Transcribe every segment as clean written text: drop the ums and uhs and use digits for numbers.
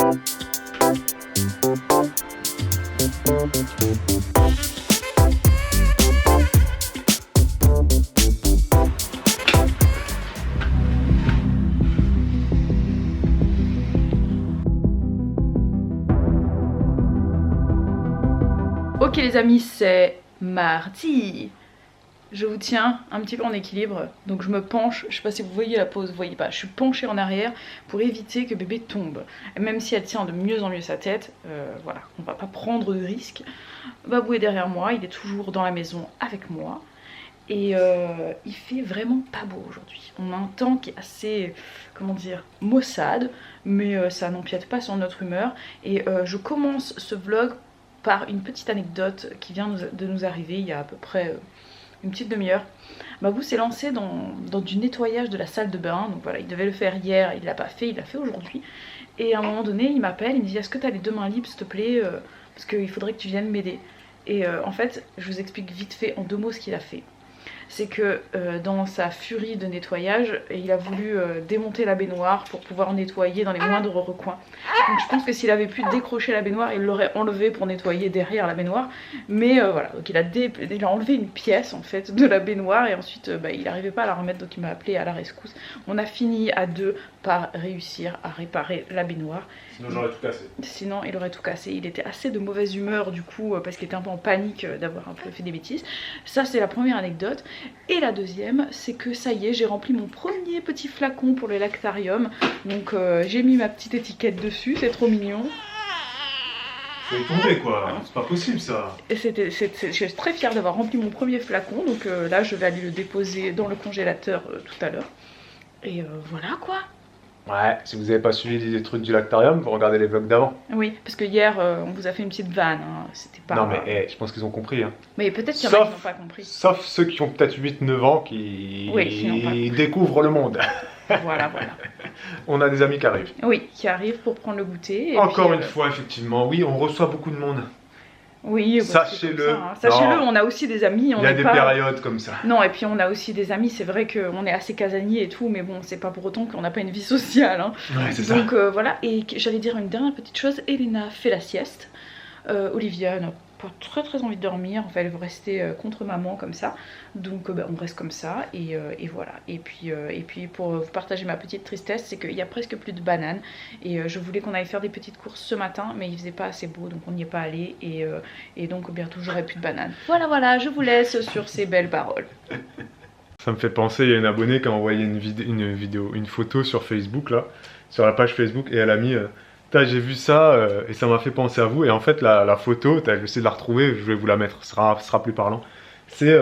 Ok les amis, c'est mardi. Je vous tiens un petit peu en équilibre, donc je me penche, je sais pas si vous voyez la pose, vous voyez pas, je suis penchée en arrière pour éviter que bébé tombe. Et même si elle tient de mieux en mieux sa tête, voilà, on va pas prendre de risque. Babou est derrière moi, il est toujours dans la maison avec moi. Et il fait vraiment pas beau aujourd'hui. On a un temps qui est assez, comment dire, maussade, mais ça n'empiète pas sur notre humeur. Et je commence ce vlog par une petite anecdote qui vient de nous arriver il y a à peu près une petite demi-heure. Babou s'est lancé dans du nettoyage de la salle de bain. Donc voilà, il devait le faire hier, il l'a pas fait, il l'a fait aujourd'hui. Et à un moment donné, il m'appelle, il me dit: est-ce que tu as les deux mains libres s'il te plaît, parce qu'il faudrait que tu viennes m'aider. Et en fait, je vous explique vite fait en 2 mots ce qu'il a fait. C'est que dans sa furie de nettoyage, il a voulu démonter la baignoire pour pouvoir nettoyer dans les moindres recoins. Donc je pense que s'il avait pu décrocher la baignoire, il l'aurait enlevée pour nettoyer derrière la baignoire. Mais voilà, donc il a enlevé une pièce en fait de la baignoire et ensuite il n'arrivait pas à la remettre, donc il m'a appelé à la rescousse. On a fini à 2 par réussir à réparer la baignoire. Sinon j'aurais tout cassé. Sinon il aurait tout cassé. Il était assez de mauvaise humeur du coup parce qu'il était un peu en panique d'avoir un peu fait des bêtises. Ça c'est la première anecdote. Et la deuxième, c'est que ça y est, j'ai rempli mon premier petit flacon pour le lactarium. Donc j'ai mis ma petite étiquette dessus, c'est trop mignon. Faut y tomber quoi, c'est pas possible ça. Et je suis très fière d'avoir rempli mon premier flacon. Donc là je vais aller le déposer dans le congélateur tout à l'heure. Et voilà quoi. Ouais, si vous n'avez pas suivi les trucs du lactarium, vous regardez les vlogs d'avant. Oui, parce que hier on vous a fait une petite vanne, hein. C'était pas... Non mais je pense qu'ils ont compris. Hein. Mais peut-être qu'il y en a qui n'ont pas compris. Sauf ceux qui ont peut-être 8-9 ans qui découvrent le monde. Voilà, voilà. On a des amis qui arrivent. Oui, qui arrivent pour prendre le goûter. Et encore puis, une fois, effectivement, oui, on reçoit beaucoup de monde. Oui, sachez-le. Hein. Sachez-le, on a aussi des amis. Il y a des périodes comme ça. Non, et puis on a aussi des amis, c'est vrai qu'on est assez casanier et tout, mais bon, c'est pas pour autant qu'on n'a pas une vie sociale. Hein. Ouais, c'est ça. Donc voilà, et j'allais dire une dernière petite chose, Elena fait la sieste. Olivia n'a pas très envie de dormir, enfin elle veut rester contre maman comme ça. Donc on reste comme ça, et voilà. Et puis pour vous partager ma petite tristesse, c'est qu'il y a presque plus de bananes. Et je voulais qu'on aille faire des petites courses ce matin, mais il faisait pas assez beau, donc on n'y est pas allé. Et donc bientôt j'aurai plus de bananes. Voilà, je vous laisse sur ces belles paroles. Ça me fait penser, il y a une abonnée qui a envoyé une photo sur Facebook, là, sur la page Facebook, et elle a mis j'ai vu ça et ça m'a fait penser à vous. Et en fait, la photo, j'essaie de la retrouver, je vais vous la mettre, ce sera plus parlant. C'est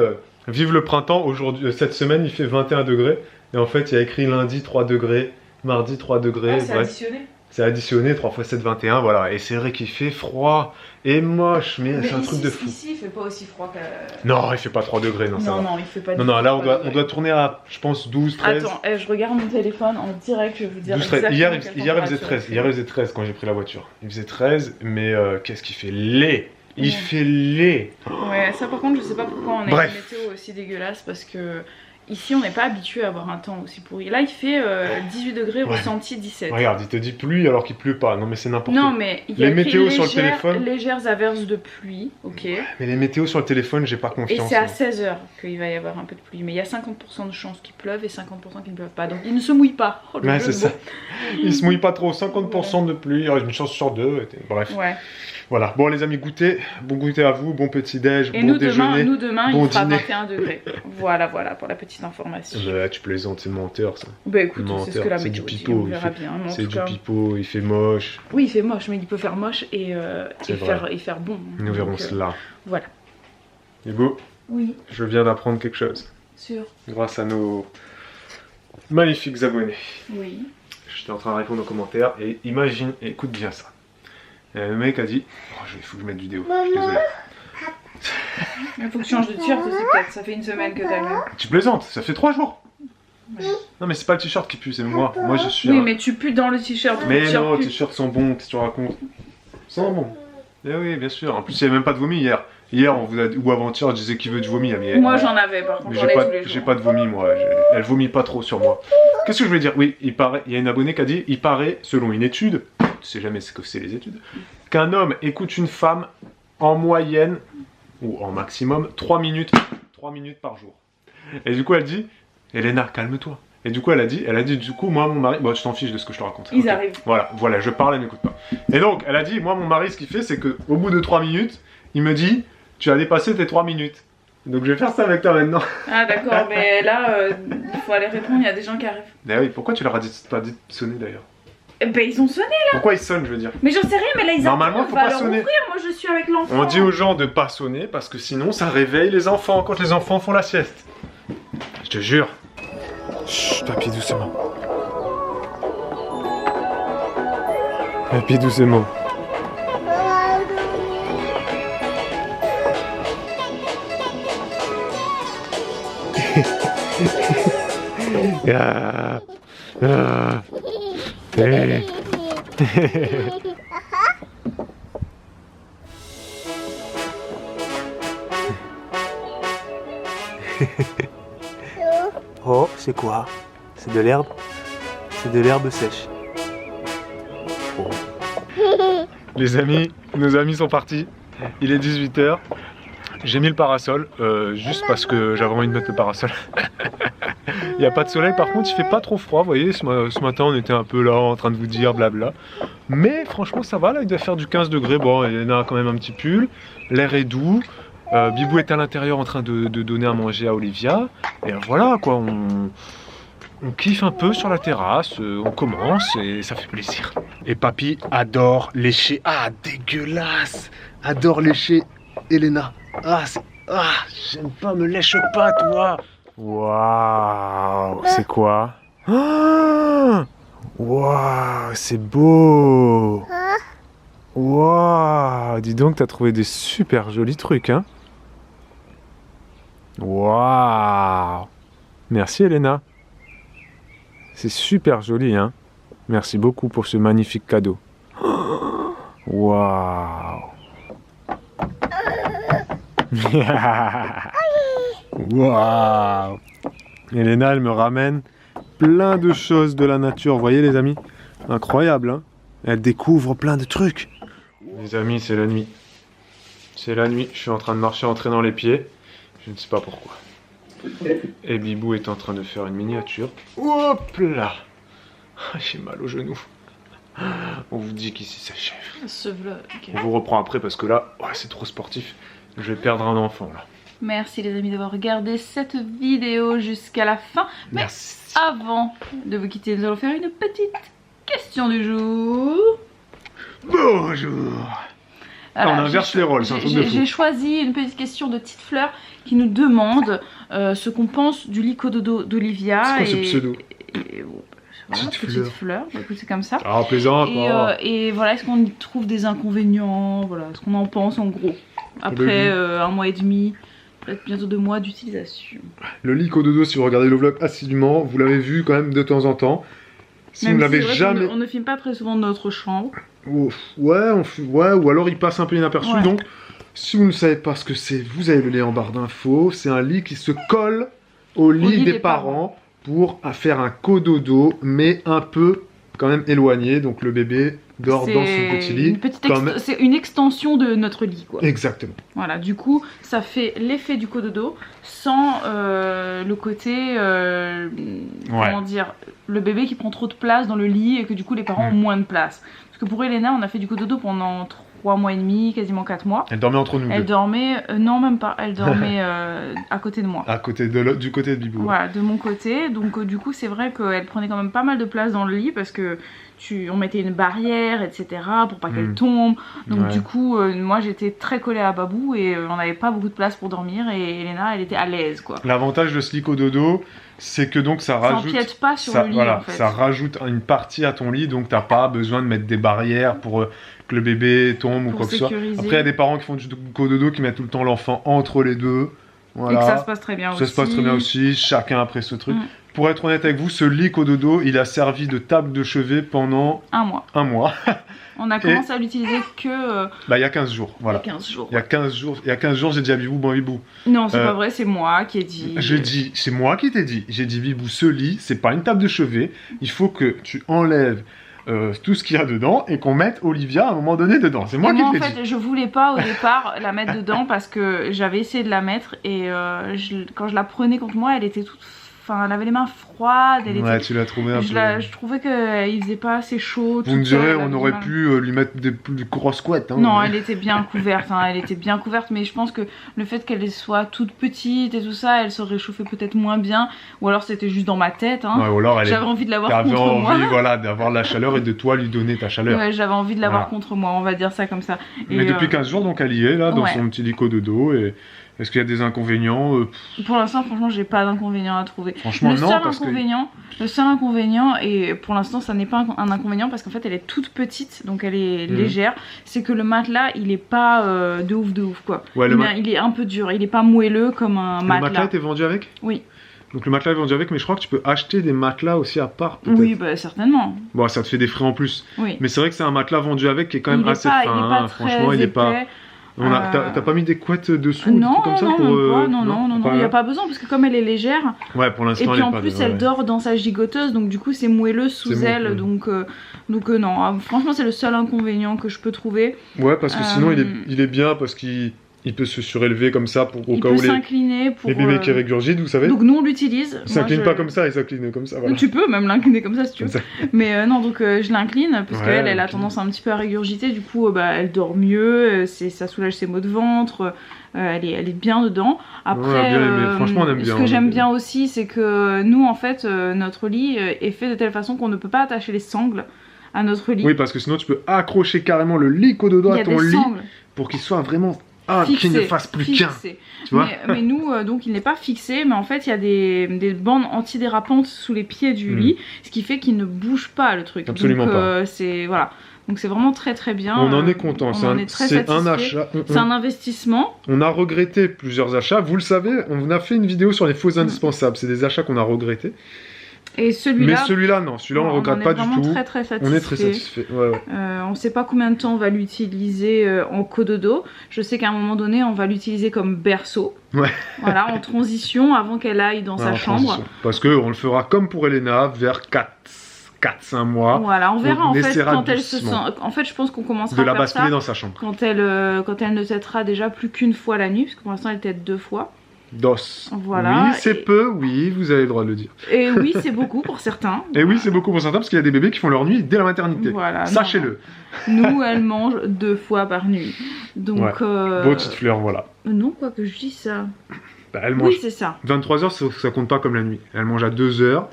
vive le printemps, aujourd'hui, cette semaine il fait 21 degrés. Et en fait, il y a écrit lundi 3 degrés, mardi 3 degrés. Ah, c'est additionné. C'est additionné, 3 x 7, 21, voilà. Et c'est vrai qu'il fait froid et moche, mais c'est un truc de fou. Ici, il fait pas aussi froid que... Non, il fait pas 3 degrés, non, ça va. Non, il fait pas. Non, là, on doit tourner à, je pense, 12, 13. Attends, je regarde mon téléphone en direct, je vais vous dire 12, 13. exactement Hier, il faisait 13. Hier, il faisait 13 quand j'ai pris la voiture. Il faisait 13, mais qu'est-ce qu'il fait laid. Il fait laid. Ouais, ça par contre, je sais pas pourquoi on a une météo aussi dégueulasse, parce que... Ici, on n'est pas habitué à avoir un temps aussi pourri. Là, il fait 18 degrés, ressenti 17. Regarde, il te dit pluie alors qu'il pleut pas. Non, mais c'est n'importe quoi. Non, mais il y a les météos sur le téléphone. Légères averses de pluie, ok. Ouais, mais les météos sur le téléphone, j'ai pas confiance. Et c'est à 16h qu'il va y avoir un peu de pluie. Mais il y a 50% de chances qu'il pleuve et 50% qu'il ne pleuve pas. Donc, il ne se mouille pas. Oh, ouais, c'est ça. Il se mouille pas trop. 50% de pluie, une chance sur 2. Bref. Ouais. Voilà, bon les amis, goûtez, bon goûter à vous, bon petit déj, bon déjeuner. Et nous demain, bon il fera dîner. 21 degrés. Voilà, pour la petite information. Là, tu plaisantes, c'est menteur ça. Bah écoute, c'est ce que la météo dit, on verra bien. C'est du pipeau, il fait moche. Oui, il fait moche, mais il peut faire moche et faire bon. Nous verrons cela. Voilà. Hugo, oui. Je viens d'apprendre quelque chose. Sûr. Grâce à nos magnifiques abonnés. Oui. J'étais en train de répondre aux commentaires et imagine, écoute bien ça. Le mec a dit, il faut que je mette du déo, je suis désolé. Il faut que tu changes de t-shirt aussi peut-être, ça fait une semaine que t'as mis. Tu plaisantes, ça fait 3 jours. Ouais. Non mais c'est pas le t-shirt qui pue, c'est moi. Moi je suis... Oui mais tu pues dans le t-shirt. Mais non, les t-shirts sont bons, qu'est-ce que tu racontes? Ils sont bons. Eh oui, bien sûr. En plus il n'y avait même pas de vomi hier. Hier, on vous a dit, ou avant-hier, je disais qu'il veut du vomi. Mais moi j'en avais par contre, j'ai pas de vomi moi, elle vomit pas trop sur moi. Qu'est-ce que je voulais dire? Oui, il y a une abonnée qui a dit, il paraît, selon une étude, tu sais jamais ce que c'est les études, qu'un homme écoute une femme en moyenne, ou en maximum, 3 minutes par jour. Et du coup, elle dit, Elena, calme-toi. Et du coup, elle a dit, du coup, moi, mon mari, bon, je t'en fiche de ce que je te raconte. Ils arrivent. Voilà, je parle, elle m'écoute pas. Et donc, elle a dit, moi, mon mari, ce qu'il fait, c'est que au bout de 3 minutes, il me dit, tu as dépassé tes 3 minutes. Donc, je vais faire ça avec toi maintenant. Ah d'accord, mais là, il faut aller répondre, il y a des gens qui arrivent. Mais oui, pourquoi tu leur as pas dit de sonner d'ailleurs? Ben ils ont sonné. Pourquoi ils sonnent, je veux dire? Mais j'en sais rien, mais là ils Normalement, attendent, faut on va pas leur sonner. ouvrir, moi je suis avec l'enfant. On dit aux gens de pas sonner parce que sinon, ça réveille les enfants quand les enfants font la sieste. Je te jure. Chut, papy, doucement. Papy, doucement. Ah, ah, eh. Oh, c'est quoi? C'est de l'herbe? C'est de l'herbe sèche. Les amis, nos amis sont partis. Il est 18 h. J'ai mis le parasol, juste parce que j'avais envie de mettre le parasol. Il n'y a pas de soleil, par contre il fait pas trop froid, vous voyez, ce matin on était un peu là en train de vous dire blabla. Mais franchement ça va, là il doit faire du 15 degrés, bon Elena a quand même un petit pull, l'air est doux, Bibou est à l'intérieur en train de donner à manger à Olivia, et voilà quoi, on kiffe un peu sur la terrasse, on commence et ça fait plaisir. Et papy adore lécher, ah dégueulasse, adore lécher Elena, j'aime pas, me lèche pas toi. Waouh, c'est quoi? Waouh, c'est beau. Waouh, dis donc, t'as trouvé des super jolis trucs, hein? Waouh. Merci Elena. C'est super joli, hein? Merci beaucoup pour ce magnifique cadeau. Waouh. Waouh. Elena, elle me ramène plein de choses de la nature, vous voyez les amis? Incroyable, hein? Elle découvre plein de trucs. Les amis, c'est la nuit. C'est la nuit, je suis en train de marcher en traînant les pieds. Je ne sais pas pourquoi. Et Bibou est en train de faire une miniature. Hop là. J'ai mal au genou. On vous dit qu'ici c'est chef. Ce vlog. On vous reprend après parce que là, ouais, c'est trop sportif. Je vais perdre un enfant là. Merci les amis d'avoir regardé cette vidéo jusqu'à la fin. Mais merci. Avant de vous quitter, nous allons faire une petite question du jour. Bonjour. Alors, on inverse les rôles, c'est un truc de fou. J'ai choisi une petite question de Petite Fleur qui nous demande ce qu'on pense du lit cododo d'Olivia. C'est quoi ce pseudo? Voilà, Petite Fleur, bah, écoute, c'est comme ça. Ah, plaisant. Et voilà, est-ce qu'on y trouve des inconvénients? Voilà, ce qu'on en pense en gros. Après 1 mois et demi, peut-être bientôt 2 mois d'utilisation. Le lit cododo, si vous regardez le vlog assidûment, vous l'avez vu quand même de temps en temps. Si même vous l'avez si jamais... On ne filme pas très souvent notre chambre. Ouais, ou alors il passe un peu inaperçu. Ouais. Donc, si vous ne savez pas ce que c'est, vous avez le lien en barre d'infos. C'est un lit qui se colle au lit des parents pour faire un cododo, mais un peu quand même éloigné. Donc le bébé dort dans son petit lit. C'est une extension de notre lit, quoi. Exactement. Voilà, du coup, ça fait l'effet du cododo sans le côté, comment dire, le bébé qui prend trop de place dans le lit et que du coup les parents ont moins de place. Parce que pour Elena, on a fait du cododo pendant 3 mois et demi, quasiment 4 mois. Elle dormait entre nous deux. Elle dormait, non même pas, elle dormait à côté de moi. À côté du côté de Bibou. Voilà, de mon côté. Donc du coup, c'est vrai qu'elle prenait quand même pas mal de place dans le lit parce que on mettait une barrière, etc. pour pas qu'elle tombe. Donc du coup, moi j'étais très collée à Babou et on n'avait pas beaucoup de place pour dormir et Elena, elle était à l'aise, quoi. L'avantage de ce lit cododo, c'est que donc ça rajoute... Ça empiète pas sur le lit, en fait. Ça rajoute une partie à ton lit, donc t'as pas besoin de mettre des barrières pour que le bébé tombe ou quoi que ce soit. Après, il y a des parents qui font du cododo, qui mettent tout le temps l'enfant entre les deux. Voilà. Et que ça se passe très bien aussi. Ça se passe très bien aussi, chacun après ce truc. Pour être honnête avec vous, ce lit cododo, il a servi de table de chevet pendant... 1 mois. 1 mois. On a commencé à l'utiliser que... il y a 15 jours, voilà. Il y a 15 jours. Il y a 15 jours, j'ai dit à Bibou, bon Bibou. Non, c'est pas vrai, c'est moi qui ai dit... C'est moi qui t'ai dit. J'ai dit, Bibou, ce lit, c'est pas une table de chevet. Il faut que tu enlèves tout ce qu'il y a dedans et qu'on mette Olivia à un moment donné dedans. C'est moi qui en l'ai dit. fait, je voulais pas au départ la mettre dedans parce que j'avais essayé de la mettre et quand je la prenais contre moi, elle était toute... Enfin, elle avait les mains froides. Ouais, tu l'as trouvé un peu... Je trouvais qu'il faisait pas assez chaud. Vous me direz, on aurait pu lui mettre des plus grosses couettes. Hein, non, mais... elle était bien couverte. Hein, elle était bien couverte, mais je pense que le fait qu'elle soit toute petite et tout ça, elle se réchauffait peut-être moins bien. Ou alors c'était juste dans ma tête. Hein. Ouais, ou alors j'avais envie de l'avoir contre moi. T'avais envie, voilà, d'avoir la chaleur et de toi lui donner ta chaleur. Ouais, j'avais envie de l'avoir contre moi, on va dire ça comme ça. Mais et depuis 15 jours, donc elle y est, là, dans son petit lico de dos. Et... Est-ce qu'il y a des inconvénients Pour l'instant, franchement, j'ai pas d'inconvénients à trouver. Franchement, le seul inconvénient, et pour l'instant, ça n'est pas un inconvénient parce qu'en fait, elle est toute petite, donc elle est légère. C'est que le matelas, il est pas de ouf, quoi. Ouais, il est un peu dur, il est pas moelleux comme un matelas. Le matelas était vendu avec ? Oui. Donc le matelas est vendu avec, mais je crois que tu peux acheter des matelas aussi à part, peut-être. Oui, bah certainement. Bon, ça te fait des frais en plus. Oui. Mais c'est vrai que c'est un matelas vendu avec qui est quand même assez fin. Hein. Franchement, il est pas... T'as pas mis des couettes dessous ou des trucs comme ça pour... Non, il n'y a pas besoin parce que comme elle est légère. Ouais, pour l'instant, et puis en plus, elle dort dans sa gigoteuse, donc du coup, c'est moelleux sous elle. Donc non, franchement, c'est le seul inconvénient que je peux trouver. Ouais, parce que sinon, il est bien parce qu'il peut se surélever comme ça pour au cas où les bébés qui régurgitent, vous savez. Donc nous, on l'utilise. Il s'incline pas comme ça, il s'incline comme ça. Voilà. Tu peux même l'incliner comme ça si tu veux. Mais non, donc je l'incline parce qu'elle a tendance un petit peu à régurgiter. Du coup, elle dort mieux, ça soulage ses maux de ventre. Elle est bien dedans. Après, franchement, on aime bien. Ce que j'aime bien aussi, c'est que nous, en fait, notre lit est fait de telle façon qu'on ne peut pas attacher les sangles à notre lit. Oui, parce que sinon, tu peux accrocher carrément le lico-dodo à ton lit pour qu'il soit vraiment... qu'il ne fasse plus qu'un. Tu vois mais nous, donc il n'est pas fixé, mais en fait il y a des bandes antidérapantes sous les pieds du lit, ce qui fait qu'il ne bouge pas le truc. Absolument pas. Voilà. Donc c'est vraiment très très bien. On en est content, c'est un achat. C'est un investissement. On a regretté plusieurs achats, vous le savez, on a fait une vidéo sur les faux indispensables, c'est des achats qu'on a regrettés. Et celui-là... Mais celui-là, non, celui-là on ne regrette pas du tout. Très satisfait. On est très satisfait. Ouais. On ne sait pas combien de temps on va l'utiliser en cododo. Je sais qu'à un moment donné, on va l'utiliser comme berceau. Ouais. Voilà, en transition, avant qu'elle aille dans sa chambre. Parce qu'on le fera comme pour Elena, vers 4-5 mois. Voilà, on verra en fait quand elle se sent... En fait, je pense qu'on commencera à faire ça. De la basculer dans sa chambre. Quand elle ne têtera déjà plus qu'une fois la nuit, parce que pour l'instant, elle tète 2 fois. Voilà. Oui, c'est peu, oui, vous avez le droit de le dire. Et oui, c'est beaucoup pour certains. Et oui, c'est beaucoup pour certains, parce qu'il y a des bébés qui font leur nuit dès la maternité. Voilà, sachez-le. Nous, elle mange 2 fois par nuit. Donc. Vos petites fleurs, voilà. Non, quoi que je dis ça. Bah, elle mange. Oui, c'est ça. 23h, ça compte pas comme la nuit. Elle mange à 2h.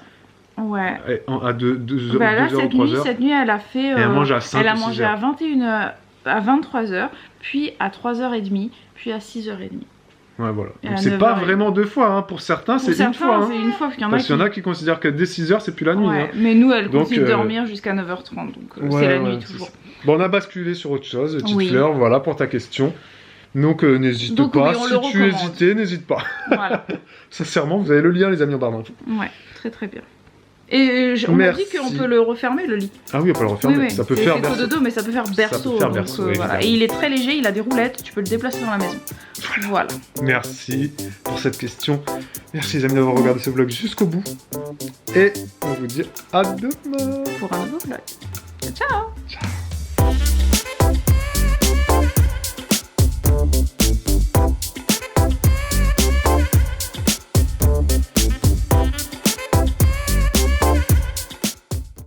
Ouais. À 2h, bah là, 2h ou 3h. Cette nuit, elle a fait. Et elle mange à 5 Elle a mangé à 21h, à 23h, puis à 3h30, puis à 6h30. Ouais, voilà. C'est pas vraiment 2 fois, hein. Pour certains, c'est une fois. Hein. C'est une fois, parce qu'il y en a qui considèrent que dès 6h, c'est plus la nuit. Ouais. Hein. Mais nous, elle continue de dormir jusqu'à 9h30, donc c'est la nuit toujours. Bon, on a basculé sur autre chose, petite fleur, voilà pour ta question. Donc n'hésite pas, si tu hésitais, n'hésite pas. Voilà. Sincèrement, vous avez le lien, les amis, en barre d'infos. Ouais, très très bien. Et on m'a dit qu'on peut le refermer, le lit. Ah oui, on peut le refermer. Oui, ça peut faire berceau. Dodo, mais ça peut faire berceau. Voilà. Et il est très léger, il a des roulettes, tu peux le déplacer dans la maison. Voilà. Merci pour cette question. Merci les amis d'avoir regardé ce vlog jusqu'au bout. Et on vous dit à demain pour un nouveau vlog. Ciao. Ciao.